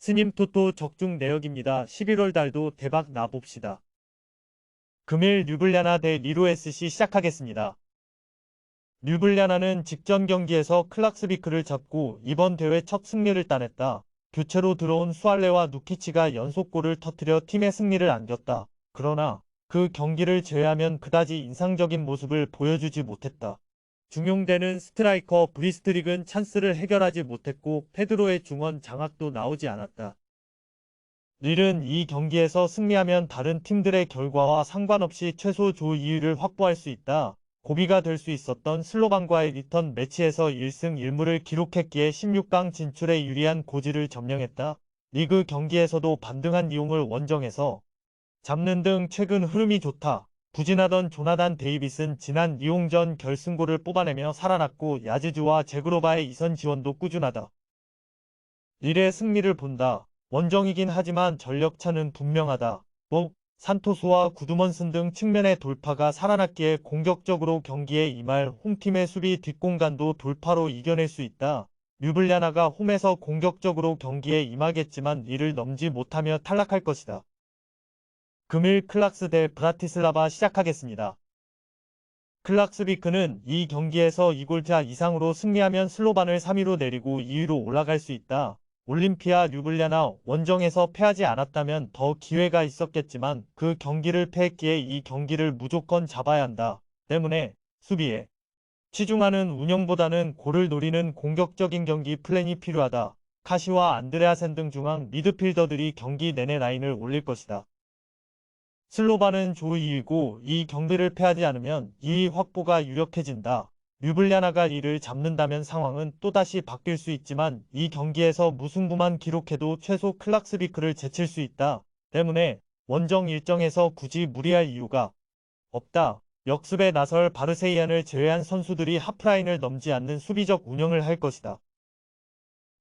스님 토토 적중 내역입니다. 11월 달도 대박 나봅시다. 금일 류블리아나 대 리로 SC 시작하겠습니다. 류블리아나는 직전 경기에서 클락스비크를 잡고 이번 대회 첫 승리를 따냈다. 교체로 들어온 수알레와 누키치가 연속골을 터뜨려 팀의 승리를 안겼다. 그러나 그 경기를 제외하면 그다지 인상적인 모습을 보여주지 못했다. 중용되는 스트라이커 브리스트릭은 찬스를 해결하지 못했고 페드로의 중원 장악도 나오지 않았다. 릴은 이 경기에서 승리하면 다른 팀들의 결과와 상관없이 최소 조 2위를 확보할 수 있다. 고비가 될 수 있었던 슬로반과의 리턴 매치에서 1승 1무를 기록했기에 16강 진출에 유리한 고지를 점령했다. 리그 경기에서도 반등한 이용을 원정에서 잡는 등 최근 흐름이 좋다. 부진하던 조나단 데이빗은 지난 리옹전 결승골을 뽑아내며 살아났고 야즈주와 제그로바의 이선 지원도 꾸준하다. 릴의 승리를 본다. 원정이긴 하지만 전력차는 분명하다. 산토스와 구드먼슨 등 측면의 돌파가 살아났기에 공격적으로 경기에 임할 홈팀의 수비 뒷공간도 돌파로 이겨낼 수 있다. 류블리아나가 홈에서 공격적으로 경기에 임하겠지만 이를 넘지 못하며 탈락할 것이다. 금일 클락스 대 브라티슬라바 시작하겠습니다. 클락스비크는 이 경기에서 2골차 이상으로 승리하면 슬로반을 3위로 내리고 2위로 올라갈 수 있다. 올림피아 류블리아나 원정에서 패하지 않았다면 더 기회가 있었겠지만 그 경기를 패했기에 이 경기를 무조건 잡아야 한다. 때문에 수비에 치중하는 운영보다는 골을 노리는 공격적인 경기 플랜이 필요하다. 카시와 안드레아센 등 중앙 미드필더들이 경기 내내 라인을 올릴 것이다. 슬로바는 조 2위고 이 경기를 패하지 않으면 2위 확보가 유력해진다. 류블리아나가 이를 잡는다면 상황은 또다시 바뀔 수 있지만 이 경기에서 무승부만 기록해도 최소 클락스비크를 제칠 수 있다. 때문에 원정 일정에서 굳이 무리할 이유가 없다. 역습에 나설 바르세이안을 제외한 선수들이 하프라인을 넘지 않는 수비적 운영을 할 것이다.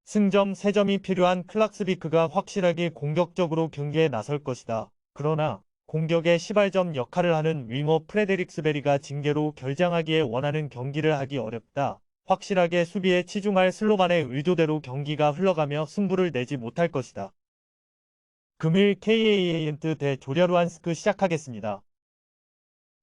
승점 3점이 필요한 클락스비크가 확실하게 공격적으로 경기에 나설 것이다. 그러나 공격의 시발점 역할을 하는 윙어 프레데릭스베리가 징계로 결장하기에 원하는 경기를 하기 어렵다. 확실하게 수비에 치중할 슬로반의 의도대로 경기가 흘러가며 승부를 내지 못할 것이다. 금일 KA 헨트 대 조랴루안스크 시작하겠습니다.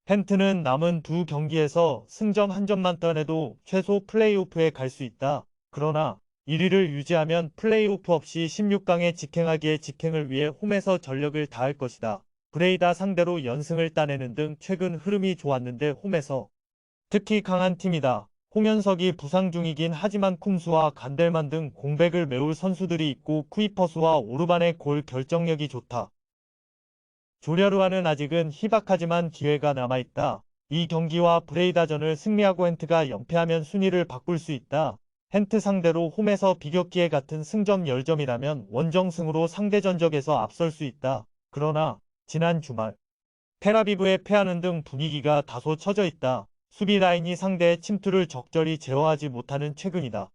헨트는 남은 두 경기에서 승점 1점만 따내도 최소 플레이오프에 갈 수 있다. 그러나 1위를 유지하면 플레이오프 없이 16강에 직행하기에 직행을 위해 홈에서 전력을 다할 것이다. 브레이다 상대로 연승을 따내는 등 최근 흐름이 좋았는데 홈에서 특히 강한 팀이다. 홍현석이 부상 중이긴 하지만 쿰스와 간델만 등 공백을 메울 선수들이 있고 쿠이퍼스와 오르반의 골 결정력이 좋다. 조랴루아는 아직은 희박하지만 기회가 남아있다. 이 경기와 브레이다전을 승리하고 헨트가 연패하면 순위를 바꿀 수 있다. 헨트 상대로 홈에서 비겼기에 같은 승점 10점이라면 원정승으로 상대 전적에서 앞설 수 있다. 그러나 지난 주말 테라비브에 패하는 등 분위기가 다소 처져 있다. 수비 라인이 상대의 침투를 적절히 제어하지 못하는 최근이다.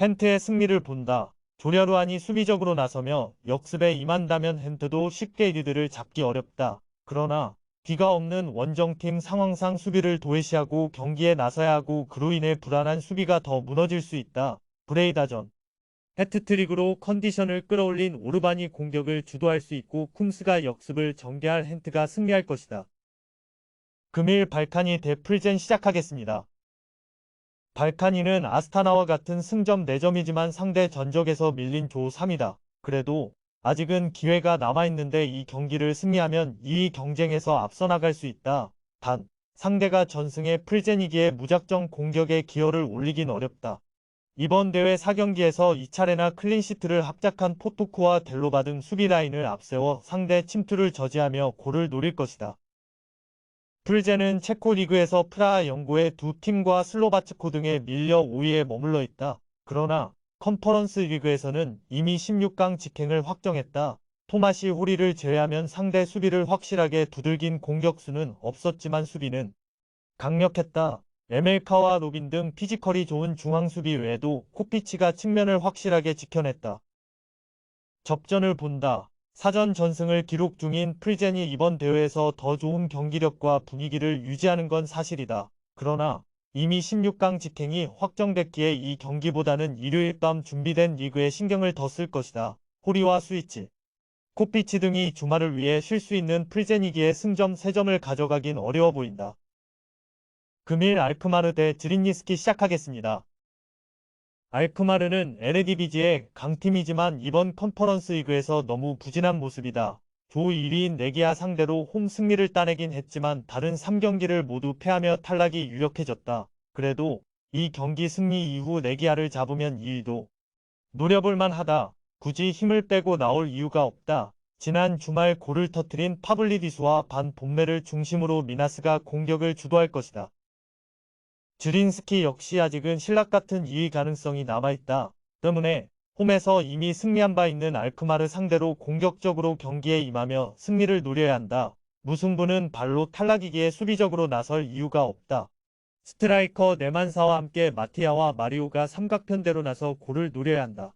헨트의 승리를 본다. 조랴루안이 수비적으로 나서며 역습에 임한다면 헨트도 쉽게 리드를 잡기 어렵다. 그러나 뒤가 없는 원정팀 상황상 수비를 도외시하고 경기에 나서야 하고 그로 인해 불안한 수비가 더 무너질 수 있다. 브레이다전 해트트릭으로 컨디션을 끌어올린 오르반이 공격을 주도할 수 있고 쿰스가 역습을 전개할 헨트가 승리할 것이다. 금일 발카니 대 풀젠 시작하겠습니다. 발카니는 아스타나와 같은 승점 4점이지만 상대 전적에서 밀린 조 3위다. 그래도 아직은 기회가 남아있는데 이 경기를 승리하면 2위 경쟁에서 앞서 나갈 수 있다. 단, 상대가 전승의 풀젠이기에 무작정 공격에 기여를 올리긴 어렵다. 이번 대회 4경기에서 2차례나 클린시트를 합작한 포토크와 델로바 등 수비 라인을 앞세워 상대 침투를 저지하며 골을 노릴 것이다. 풀젠은 체코 리그에서 프라하 영고의 두 팀과 슬로바츠코 등에 밀려 5위에 머물러 있다. 그러나 컨퍼런스 리그에서는 이미 16강 직행을 확정했다. 토마시 호리를 제외하면 상대 수비를 확실하게 두들긴 공격수는 없었지만 수비는 강력했다. 에멜카와 로빈 등 피지컬이 좋은 중앙수비 외에도 코피치가 측면을 확실하게 지켜냈다. 접전을 본다. 사전 전승을 기록 중인 풀젠이 이번 대회에서 더 좋은 경기력과 분위기를 유지하는 건 사실이다. 그러나 이미 16강 직행이 확정됐기에 이 경기보다는 일요일 밤 준비된 리그에 신경을 더 쓸 것이다. 호리와 스위치, 코피치 등이 주말을 위해 쉴 수 있는 프리젠이기에 승점 3점을 가져가긴 어려워 보인다. 금일 알크마르 대 드립니스키 시작하겠습니다. 알크마르는 LADBG의 강팀이지만 이번 컨퍼런스 리그에서 너무 부진한 모습이다. 조 1위인 레기아 상대로 홈 승리를 따내긴 했지만 다른 3경기를 모두 패하며 탈락이 유력해졌다. 그래도 이 경기 승리 이후 레기아를 잡으면 2위도 노려볼 만하다. 굳이 힘을 빼고 나올 이유가 없다. 지난 주말 골을 터뜨린 파블리디스와 반 본메를 중심으로 미나스가 공격을 주도할 것이다. 즈린스키 역시 아직은 신락 같은 2위 가능성이 남아있다. 때문에 홈에서 이미 승리한 바 있는 알크마르 상대로 공격적으로 경기에 임하며 승리를 노려야 한다. 무승부는 발로 탈락이기에 수비적으로 나설 이유가 없다. 스트라이커 네만사와 함께 마티아와 마리오가 삼각편대로 나서 골을 노려야 한다.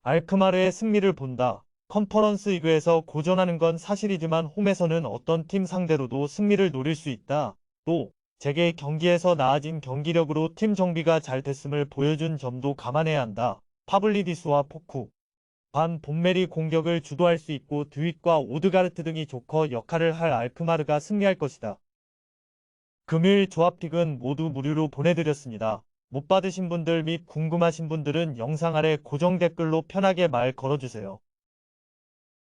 알크마르의 승리를 본다. 컨퍼런스 리그에서 고전하는 건 사실이지만 홈에서는 어떤 팀 상대로도 승리를 노릴 수 있다. 또 재계 경기에서 나아진 경기력으로 팀 정비가 잘 됐음을 보여준 점도 감안해야 한다. 파블리디스와 포쿠, 반 본메리 공격을 주도할 수 있고 드윗과 오드가르트 등이 조커 역할을 할 알크마르가 승리할 것이다. 금요일 조합픽은 모두 무료로 보내드렸습니다. 못 받으신 분들 및 궁금하신 분들은 영상 아래 고정 댓글로 편하게 말 걸어주세요.